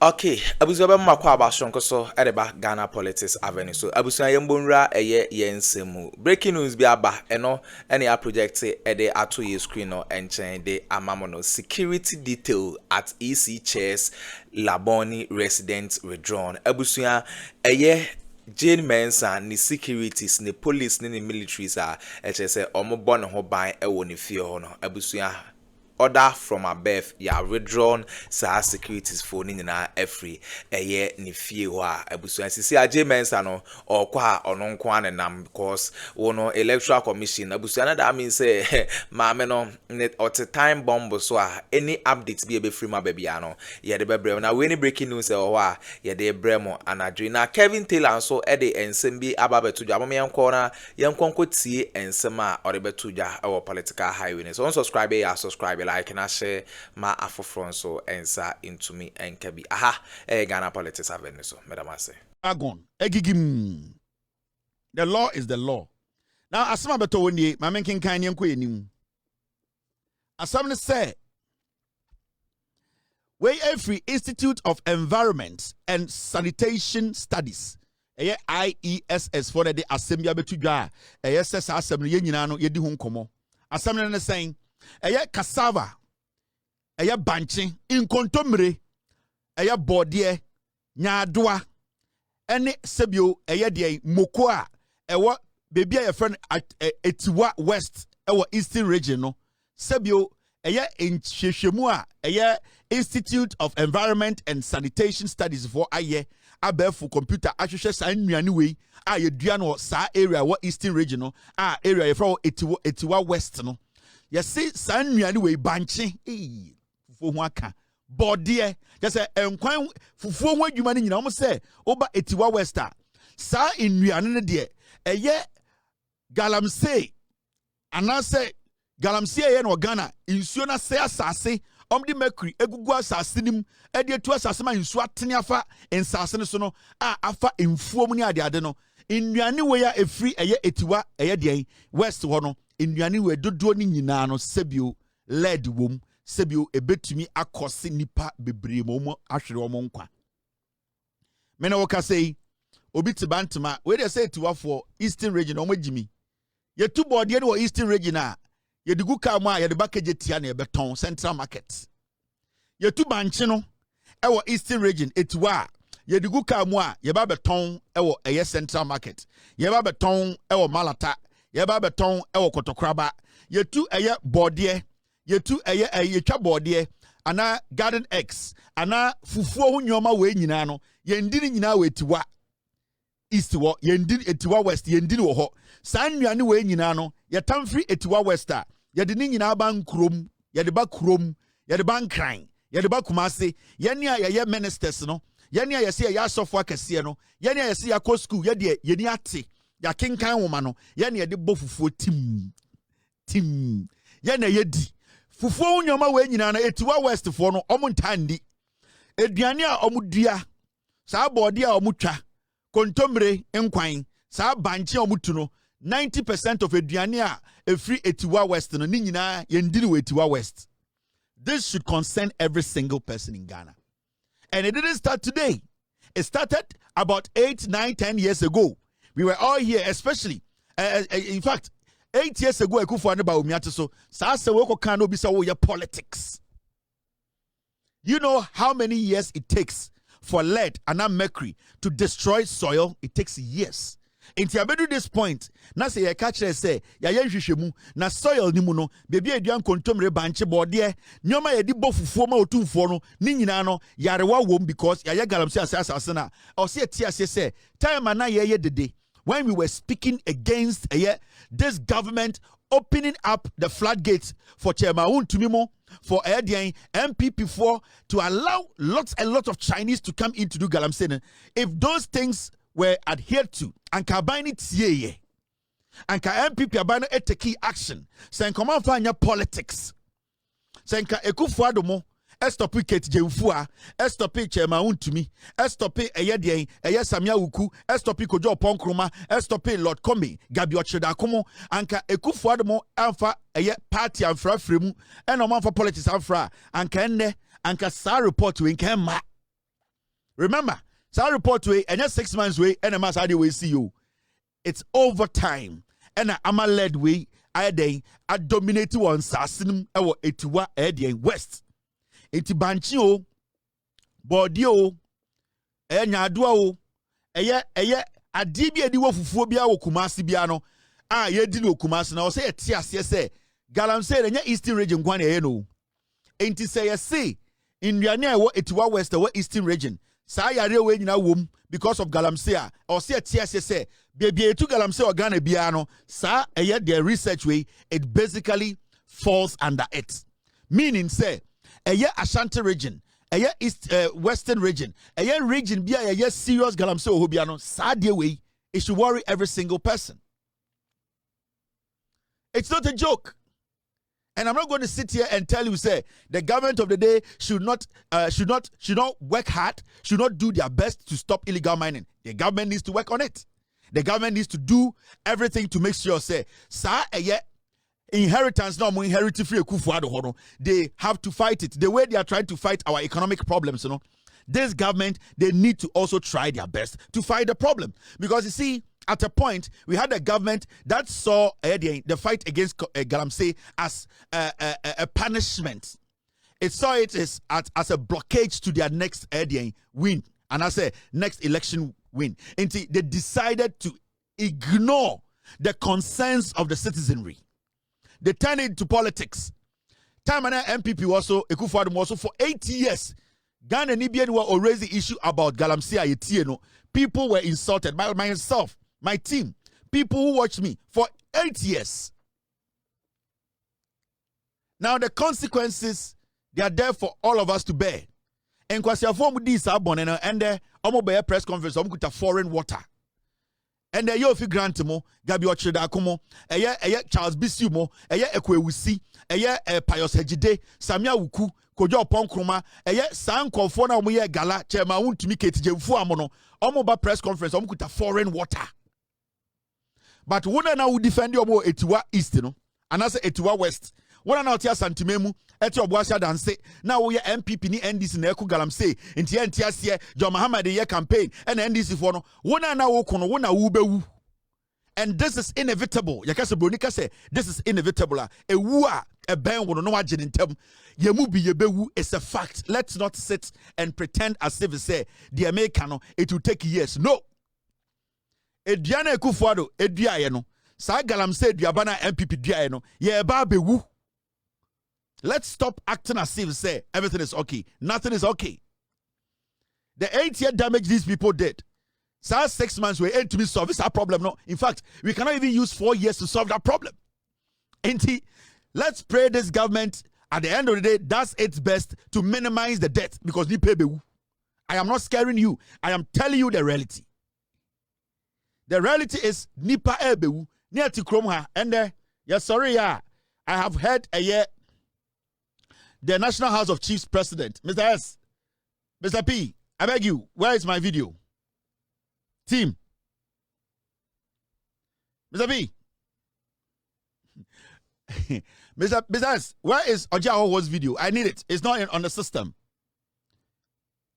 Okay, abusuaba makwa abashonko so edeba Ghana Politics Avenue. So abusuaba yembonra eye yensemu. Breaking news bi aba eno ene a project ede ato ye screen no enchen de amamono security detail at EC chairs Laboni resident Redrawn. Abusuaba eye Jane Mensah ni securities ni police ni militaries a eche se omo bon ho ban e wo ni fie ho no abusuaba order from above ya redrawn sa securities for ni na every eye ni fie ho a abusu asisi aje Mensah no okwa ono nko anenam because wono electoral commission abusu na that mean say maame no at time bomb so a any updates be ebe free ma bia no ye de bebre na we ni breaking news e ho a ye de bremo anadwe na Kevin Taylor so e de ensem bi ababetu dwa mama yenko na yenkonko tie ensem a ore betu dwa e political highway so unsubscribe ya subscribe like na share ma afofron so ensa into me enkabi aha Ghana Politics Avenue so madam say agon egigim the law is the law now asama beto woni ma menkin kan ne nko yenim asam ne say we every Institute of Environment and Sanitation Studies IESS for the assembly betu dwa say assembly ye nyina no ye di ho nkomo asam ne saying cassava banchi inkontomre bode nyaadoa ene sebio de moko a ewo bebi a friend etiwa west eastern region no sebio enhwehwemu a Institute of Environment and Sanitation Studies for abefu computer ahwehwe san nnuane wei a yedua no sa area eastern region no area ye from etiwa west no yesi san nnuane wei banchi fufuo ho aka bode just say enkwan fufuo ho adwuma ni nyina omo say oba etiwa wester sa nnuane ne de galamsey anase galamsey ye no Ghana insuo na say asase omdi mercury egugu asase nim ede etu asase ma insuo atene afa ensase ne so no afa emfuo mu ni ade no nnuane we ya efri etiwa de west ho no nnuane we dodo ni nyina no sebio lead wom sebio ebetumi akose nipa bebre mo ahwere omo nkwa me na wo ka sei obi tibantema we dey say etiwa for eastern region omo gimi yetu bode no eastern region a yedigu ka mo a yede bakaje tia na ebeton central market yetu banche no eastern region etiwa yedigu ka mo a yeba beton central market yeba beton malata yeba beton kotokraba yetu bode yetu yetwa bode ana garden x ana fufuo ho nyoma we nyina no yendini nyina we etiwa east wo yendini etiwa west yendini wo ho san nnuane we nyina no yetamfri etiwa west a yede ni nyina ba nkrom yede ba krom yede ba nkran yede ba kumase yene a ye ministers no yene a yese ya asofo akese no yene a yese ya ko school yede yeni ate ya kenkan woma no yene yede bo fufuo tim yene yedi fufuo nyoma we nyina na etiwa west fo no omo ntandi eduane a omo dua saa bode a omo twa kontomre nkwan saa banche omo tu no 90% of eduane a efri etiwa west no ni nyina yendini we etiwa west. This should concern every single person in Ghana. And it didn't start today. It started about 8, 9, 10 years ago. We were all here, especially in fact 8 years ago, Akuffo and Bawumia so Sasa woko kano bisa wo ya politics. You know how many years it takes for lead and mercury to destroy soil? It takes years. Inti abedu this point, na se ye catch say ya hwehwemu na soil ni mu no bebi aduan kontomre banche bode nyoma ye di bofufuo ma otumfuo no ni nyina no yarewa wom because ya galamsey asase na o se tia say time na ye dede when we were speaking against this government opening up the floodgates for Chairman Tumimo, for MPP4 to allow lots and lots of Chinese to come in to do galamsey. If those things were adhered to and kabani tiye and ka MPP abano take action sen come fanya politics sen ka Akuffo adomo estopi Kate Jewfua estopi Chairman Untumi estopi Samia Uku estopi Kojo Ponkroma estopi Lord Komi Gabi Ocheda and ka Akuffo adomo amfa party amfra fremu and oman for politics amfra and ka enne and ka sa report we can ma Remember, so report way and just 6 months way and a mass we see you. It's overtime. And I'm a led way I dominate one sasinum our etiwa west. Eti banchi Bordio Nyadua Adibi Ediwo Fufobia o Kumasi Biano. Ye dino Kumasi na say tias say galamsey enya eastern region kwan no. Enti say in Riania wo etiwa west wo eastern region. Sa yare we nyina wom because of galamsey or say tias say baby etu galamsey or Ghana biano. Sa their research way it basically falls under it. Meaning say Ashanti region east western region region be a serious galamsey ohobiano sad way it should worry every single person. It's not a joke. And I'm not going to sit here and tell you say the government of the day should not work hard, should not do their best to stop illegal mining. The government needs to work on it. The government needs to do everything to make sure say inheritance no more inheritance free Akuffo. They have to fight it the way they are trying to fight our economic problems. This government, they need to also try their best to fight the problem, because you see at a point we had a government that saw the fight against galamsey as a punishment. It saw it as a blockage to their next win, and I say next election win. And they decided to ignore the concerns of the citizenry. They turned it to politics. Time and MPP also, Akuffo also for 8 years. Ghana and Nibian were raised the issue about galamsey. People were insulted by myself, my team, people who watched me for 8 years. Now the consequences, they are there for all of us to bear. And kwasi form this abon and the press conference with foreign water. And the yo fi grant mo Gabi Ochida Akomo Charles Bisumo Ekwewusi Pius Hejide Samia Wuku Kojo Ponkroma San Akufo na omo ye gala chema wuntumi ketijemfu amono omo ba press conference omo kuta foreign water. But wona na wo defend omo etiwa east no anase etiwa west wona na otia santimemu eti obuasia danse na wo ye MPP ni NDC na eku galamsey enti ase John Mahama de ye campaign and NDC for no wona na wo kono wona wo bewu. And this is inevitable. Yakase bronika say this is inevitable. Ewu a ben wono no agye ntem yemu bi yebewu is a fact. Let's not sit and pretend as if say the American no it will take years. No. Ediana Akuffo eduaye no sa galamsey eduaba na MPP duaye no ye ba bewu. Let's stop acting as if say everything is okay. Nothing is okay. The 8-year damage these people did. So 6 months we ain't to be solved. It's our problem. No, in fact, we cannot even use 4 years to solve that problem. Let's pray this government at the end of the day does its best to minimize the debt, because I am not scaring you. I am telling you the reality. The reality is Nipa Ebewu near Akroma and yes, sorry, yeah. I have heard the National House of Chiefs President, Mr. S, Mr. P, I beg you, where is my video? Team. Mr. P. Mr. S, where is Ojahoho's video? I need it. It's not on the system.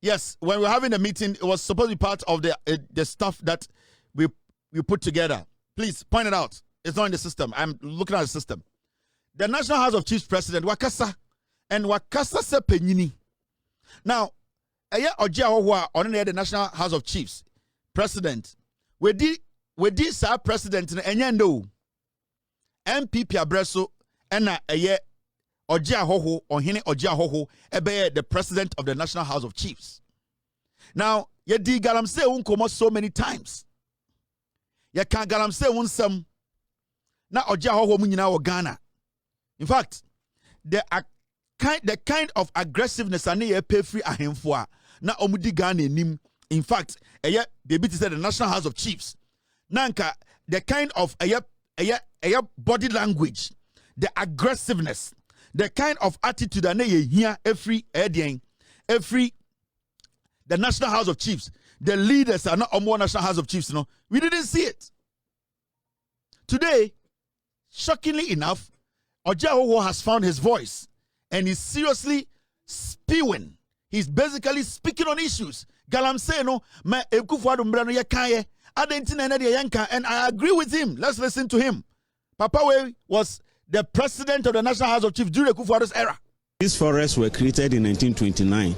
Yes, when we were having a meeting, it was supposed to be part of the stuff that we put together. Please point it out. It's not in the system. I'm looking at the system. The National House of Chiefs President, Wakasa, and Wakasa se penyini. Now, Ojahoho on the National House of Chiefs President, we did sa president and no MPP abreso and Ojahoho or Hine Ojahoho ebe the president of the National House of Chiefs. Now, ye di galamsey unkomo so many times. Ye kan galamsey unsem na Ojahoho mu nyina wo Ghana. In fact, the kind of aggressiveness ane ye pay free ahemfo a na omudi Ghana nim. In fact, baby said the National House of Chiefs. Nanka, the kind of body language, the aggressiveness, the kind of attitude that you hear every the National House of Chiefs, the leaders are not on more National House of Chiefs. No, we didn't see it. Today, shockingly enough, Ojahoho has found his voice and is seriously spewing He's basically speaking on issues. Galamsey no me Akuffo mbra no yekaye adentina na de yanka, and I agree with him. Let's listen to him. Papa Wey was the president of the National House of Chiefs during Akuffo's era. These forests were created in 1929,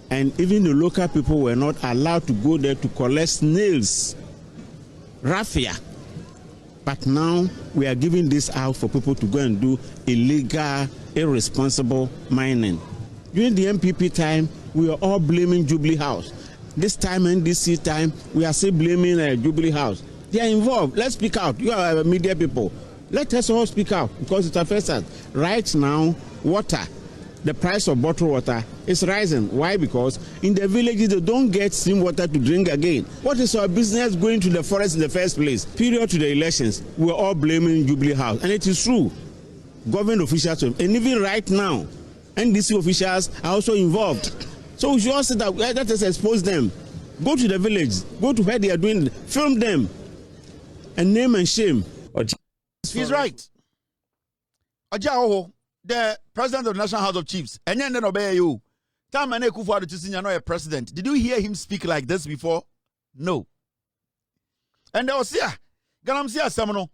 and even the local people were not allowed to go there to collect snails, raffia. But now we are giving this out for people to go and do illegal, irresponsible mining. During the MPP time, we were all blaming Jubilee House. This time, NDC time, we are still blaming Jubilee House. They are involved. Let's speak out. You are media people. Let us all speak out because it affects us. Right now, water, the price of bottled water is rising. Why? Because in the villages, they don't get stream water to drink again. What is our business going to the forest in the first place? Period to the elections, we are all blaming Jubilee House. And it is true. Government officials, and even right now, NDC officials are also involved. So we should all sit up, let us expose them. Go to the village, go to where they are doing, film them, and name and shame. He's right. Ojaho, the president of the National House of Chiefs, and then obey you. Time and Akuffo to senior a president. Did you hear him speak like this before? No. And there was here, galamsey Samono,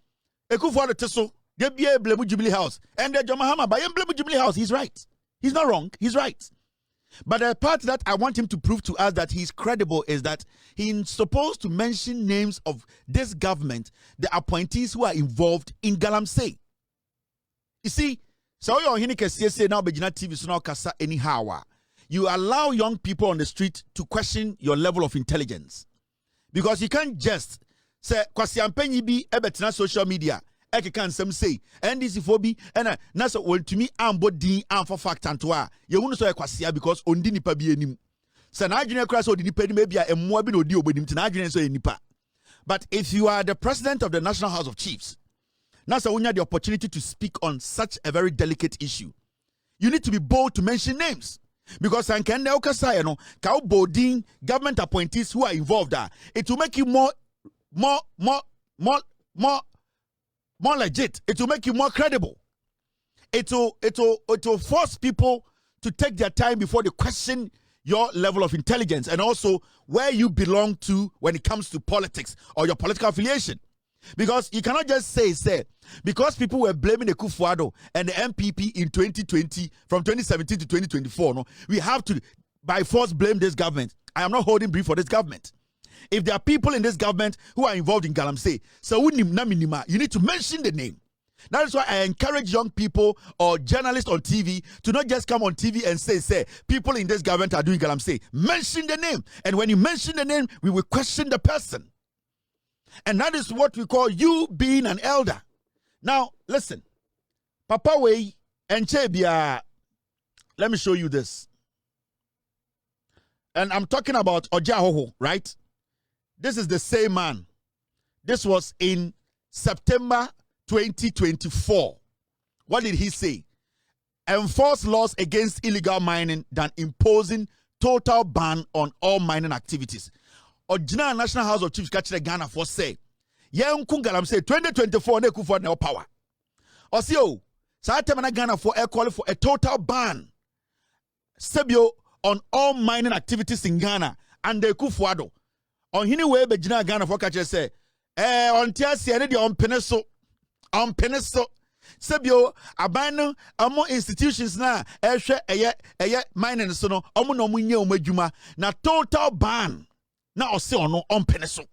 Akuffo to so they be a blame Jubilee House, and the Mahama by blame Jubilee House. He's right. He's not wrong. He's right. But the part that I want him to prove to us that he's credible is that he's supposed to mention names of this government, the appointees who are involved in galamsey. You see, so you're now TV so now kasa anyhow. You allow young people on the street to question your level of intelligence. Because you can't just say kwasi ampenyi bi ebetina social media. Eke kan sem say NDC phobi and na so won to me ambo din amfo fact antoa ye hunu so ekwasia because ondi nipa bi enim se na adwene kra so odi nipa ni bia emmoa bi na odi obodim te na adwene so nipa. But if you are the president of the National House of Chiefs, na so unya the opportunity to speak on such a very delicate issue, you need to be bold to mention names. Because I can now say no ka bolding government appointees who are involved there, it will make you more legit. It will make you more credible. It will force people to take their time before they question your level of intelligence and also where you belong to when it comes to politics or your political affiliation. Because you cannot just say because people were blaming the Akuffo and the MPP in 2020 from 2017 to 2024. No, we have to by force blame this government. I am not holding brief for this government. If there are people in this government who are involved in galamsey, so you need to mention the name. That is why I encourage young people or journalists on TV to not just come on TV and say people in this government are doing galamsey. Mention the name. And when you mention the name, we will question the person. And that is what we call you being an elder. Now, listen. Papa Wey and Chebia, let me show you this. And I'm talking about Ojahoho, right? This is the same man. This was in September 2024. What did he say? Enforce laws against illegal mining than imposing total ban on all mining activities. Original National House of Chiefs catch the Ghana for say, Yen Kungalam say 2024 ne Akuffo no power. Osio, sa temana Ghana for air call for a total ban. Sebio on all mining activities in Ghana and the Akuffo on hini way begina Ghana for catch say on tiasi ene de on peneso sebio aban amo institutions na ehwe eye mining so no omo no munye omadwuma na total ban na ose ono on peneso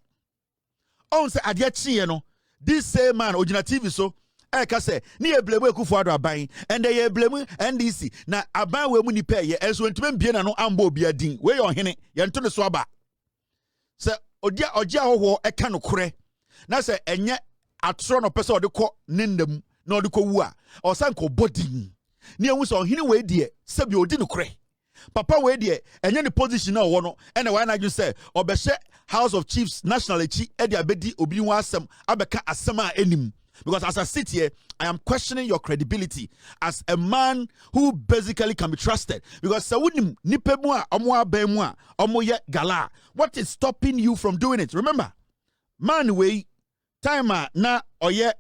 on say ade chie no this same man ojina TV so eka say ni eblemu Akuffo aban and they eblemu NDC na aban we mu ni pay ye enso ntime bie na no ambo obi adin we yo hene ye nto ne so aba se odia hoho eka no kore na se enye atro no pese ode ko nendam na ode ko wu a o san ko bodin ne ehu so hini we die se bi odi no kore papa we die enye ne position na wo no ene wa na ju se obehye House of Chiefs national echi e dia bedi obi hu asem abeka asem a enim. Because as I sit here, I am questioning your credibility as a man who basically can be trusted. Because what is stopping you from doing it? Remember, man way timer na oye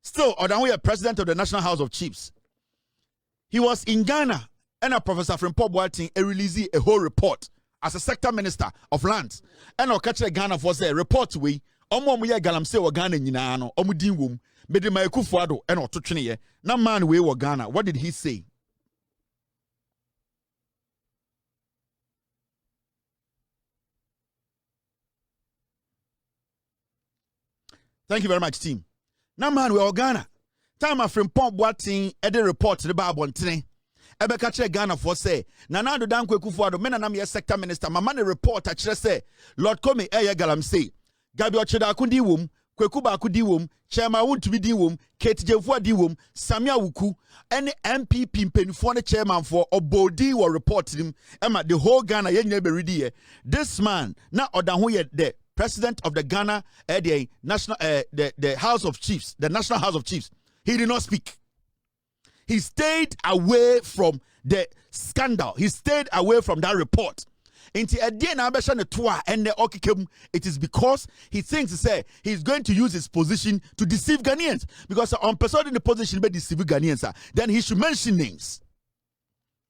still or we are president of the National House of Chiefs. He was in Ghana and a Professor Frimpong Boateng release a whole report as a sector minister of lands. And I'll catch a Ghana for say report we omo ye galamsey wo Ghana nyina no omo din wom mede ma Akuffo Addo and ototwene ye na man we wo Ghana. What did he say? Thank you very much, team. Na man we wo Ghana. Time of Frimpong Boateng ede report the Bible ntene. Ebe ka kire Ghana for say Nana Addo Dankwa Akuffo Addo me na ye sector minister mama ne report a kire say Lord Kome eye galamsey Gabi Ocheda akundi wom Kwekuba akudi wom Chairman Wontumi di wom Kate Jefua di wom Samia Wuku any MPP mpenifo ne chairman for obodi were reporting him Emma the whole Ghana yenye be ready this man na odaho ye the president of the Ghana the national the House of Chiefs, the National House of Chiefs. He did not speak. He stayed away from the scandal. He stayed away from that report. It is because he thinks he's going to use his position to deceive Ghanaians. Because on person in the position by deceive Ghanaians, then he should mention names.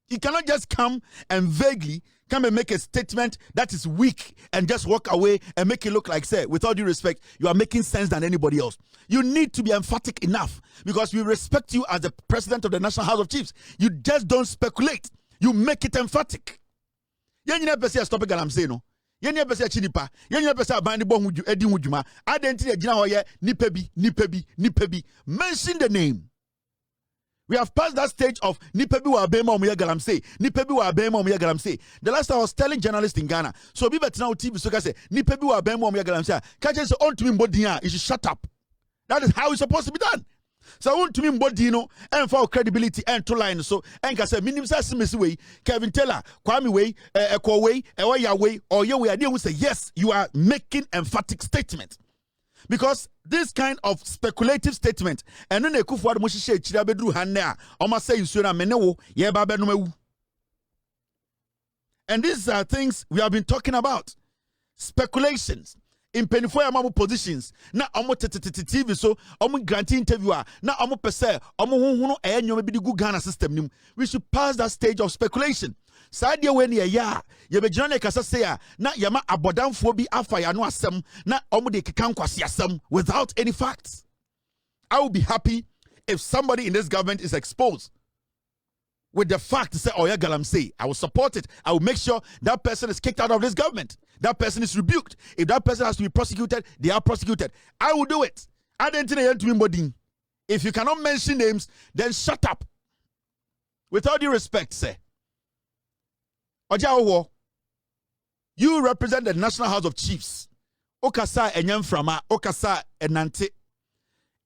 He cannot just come and vaguely come and make a statement that is weak and just walk away and make it look like, say, with all due respect, you are making sense than anybody else. You need to be emphatic enough because we respect you as the president of the National House of Chiefs. You just don't speculate. You make it emphatic. Yenye pese stop galamsey no. Yenye pese chinipa. Yenye pese abandi bo edi hujuma. Identity agina hoye nipebi. Mention the name. We have passed that stage of nipebi wa abema omuye galamsey. Nipebi wa abema omuye galamsey. The last time I was telling journalists in Ghana. So be better now TV so say nipebi wa abema omuye galamsey. Kaje say on to me mbodi you should shut up. That is how it's supposed to be done. So I want to mean body and for credibility and to line so and can say minimum size way Kevin Taylor Kwame way Eko way way or your way I will say yes you are making emphatic statement because this kind of speculative statement and then Akuffo Addo Moshishe chira bedru hanne almost say you na menewo ye ba be no mewu. And these are things we have been talking about, speculations in penifo amamu positions na omo TV so omo granting interviewer na omo pese omo hunhunu enyo be gu Ghana system nim. We should pass that stage of speculation. Sadia when ya be jina kasa say na yama abodamfo bi afa ya no asem na omo de keka nkwase asem without any facts. I will be happy if somebody in this government is exposed with the fact to say, oh yeah, galamsey, I will support it. I will make sure that person is kicked out of this government. That person is rebuked. If that person has to be prosecuted, they are prosecuted. I will do it. If you cannot mention names, then shut up. With all due respect, say, Ojawo, you represent the National House of Chiefs. Okasa enyam frama, okasa enante.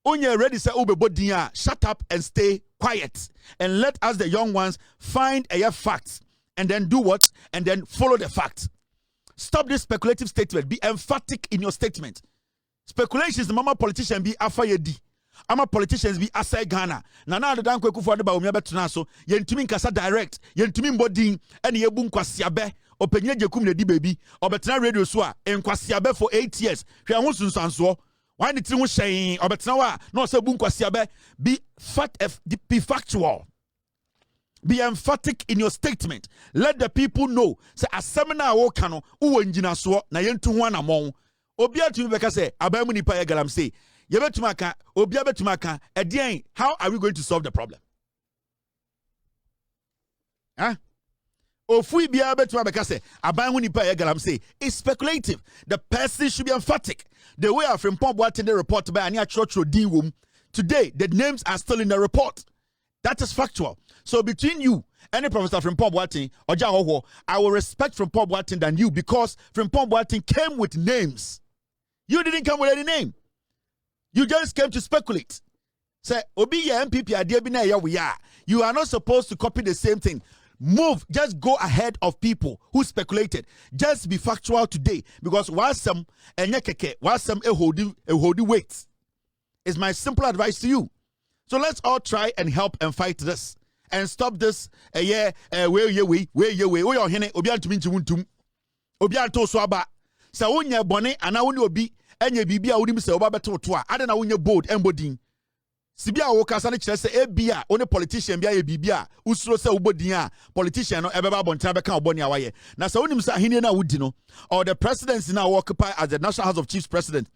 Onye ready say ubebodia, shut up and stay quiet and let us the young ones find a facts and then do what and then follow the facts. Stop this speculative statement. Be emphatic in your statement. Speculations the mama politician be afayedi. Ama politicians be asai Ghana. Nana Addo Dankwa Akuffo Addo Bawumia betuna so yentumi nkasa direct yentumi mbodin ene yebu nkwasiabe openye jekum ne di baby obetena radio so a nkwasiabe for 8 years. Hwe ho sunsanso. Why the thing was saying, no say be factual. Be emphatic in your statement. Let the people know. Say a seminar wokano uwenjina so na yentu ho anamon. Obia to me beka say abamu nipa ye galamsey. Ye betumaka obia betumaka edien how are we going to solve the problem? Huh? Ofui bia betumaka beka say abamu nipa ye galamsey. It's speculative. The person should be emphatic. The way of Frimpong Boateng the report by Ania Church Wom today, the names are still in the report. That is factual. So between you and the Professor Frimpong Boateng, Ojahoho, I will respect Frimpong Boateng than you because Frimpong Boateng came with names. You didn't come with any name. You just came to speculate. Say, Obi ya MPP idea bi na ya we are. You are not supposed to copy the same thing. Move, just go ahead of people who speculated. Just be factual today because whilst some holding weight is my simple advice to you. So let's all try and help and fight this and stop this. Where you hene obi antumi ntimuntum obi anto so aba sa wonya bone ana woni obi enye bibia wonim se oba beto to a ade na wonya bold embodin Sibia wo kasa ne kyerɛ sɛ ebia one politician bia ye bibia usuro sɛ ubodin politician no ebeba bontan bɛka oboni awaye na sɛ wonim sɛ ahene na wudi no or the presidency now occupy as the National House of Chiefs president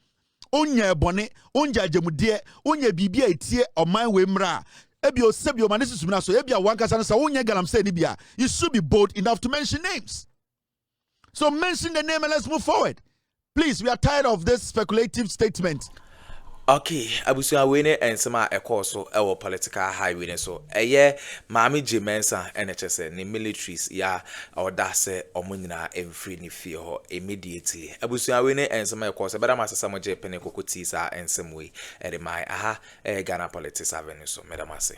onye bone onye ajemude onye bibia etie oman we mra ebia osebio mane susumina so ebia wankasa no sɛ onye galamsey ni bia you should be bold enough to mention names. So mention the name and let's move forward. Please, we are tired of this speculative statement. Okay, abusua we ne ensema ekọ so ewo political highway ne so eye maami je Mensah NHS ne militaries ya oda se omunyina emfree ni fie ho immediately. Abusua we ne ensema ekọ so beda masasa mo je pene kokoti sa ensem we e de mai aha Ghana politics avenue so medamase.